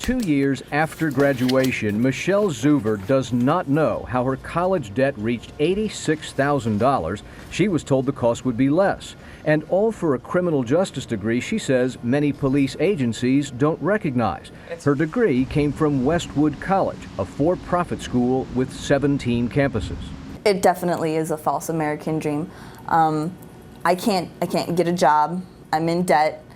2 years after graduation, Michelle Zuver does not know how her college debt reached $86,000. She was told the cost would be less. And all for a criminal justice degree she says many police agencies don't recognize. Her degree came from Westwood College, a for-profit school with 17 campuses. It definitely is a false American dream. I can't get a job. I'm in debt,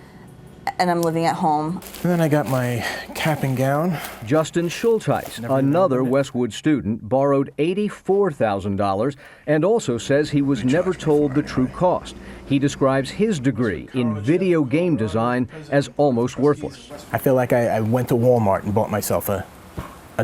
and I'm living at home. And then I got my cap and gown. Justin Schulteis, another Westwood student, borrowed $84,000 and also says he was never told the true cost. He describes his degree in video game design as almost worthless. I feel like I went to Walmart and bought myself a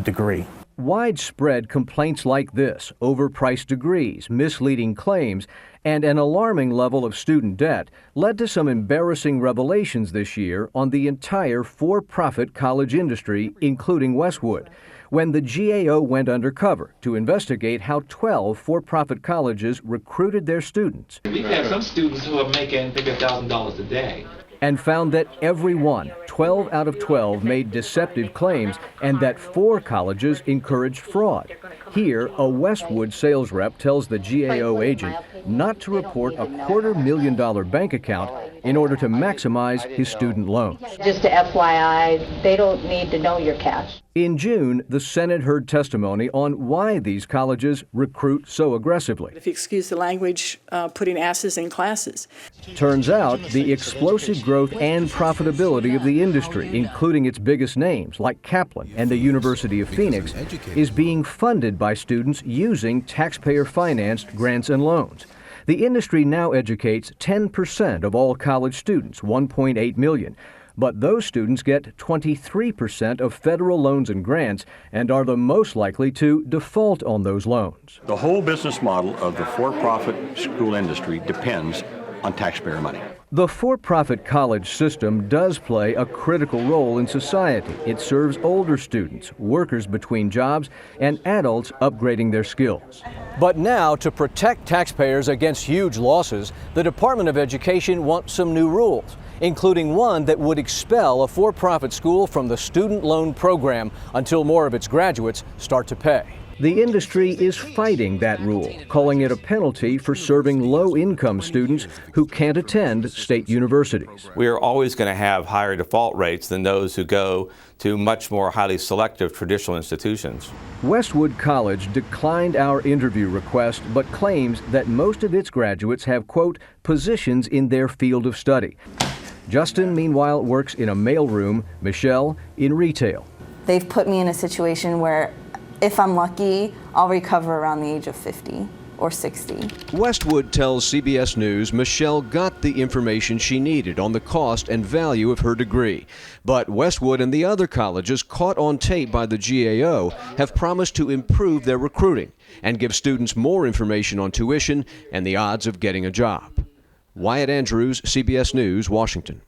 degree. Widespread complaints like this, overpriced degrees, misleading claims, and an alarming level of student debt led to some embarrassing revelations this year on the entire for-profit college industry, including Westwood, when the GAO went undercover to investigate how 12 for-profit colleges recruited their students. We've had some students who are making maybe $1,000 a day. And found that every one, 12 out of 12, made deceptive claims and that 4 colleges encouraged fraud. Here, a Westwood sales rep tells the GAO agent not to report a $250,000 bank account in order to maximize his student loans. Just to FYI, they don't need to know your cash. In June, the Senate heard testimony on why these colleges recruit so aggressively. If you excuse the language, putting asses in classes. Turns out the explosive growth and profitability of the industry, including its biggest names like Kaplan and the University of Phoenix, is being funded by students using taxpayer-financed grants and loans. The industry now educates 10% of all college students, 1.8 million. But those students get 23% of federal loans and grants and are the most likely to default on those loans. The whole business model of the for-profit school industry depends on taxpayer money. The for-profit college system does play a critical role in society. It serves older students, workers between jobs, and adults upgrading their skills. But now, to protect taxpayers against huge losses, the Department of Education wants some new rules, including one that would expel a for-profit school from the student loan program until more of its graduates start to pay. The industry is fighting that rule, calling it a penalty for serving low-income students who can't attend state universities. We are always going to have higher default rates than those who go to much more highly selective traditional institutions. Westwood College declined our interview request, but claims that most of its graduates have, quote, positions in their field of study. Justin, meanwhile, works in a mailroom, Michelle in retail. They've put me in a situation where if I'm lucky, I'll recover around the age of 50 or 60. Westwood tells CBS News Michelle got the information she needed on the cost and value of her degree. But Westwood and the other colleges caught on tape by the GAO have promised to improve their recruiting and give students more information on tuition and the odds of getting a job. Wyatt Andrews, CBS News, Washington.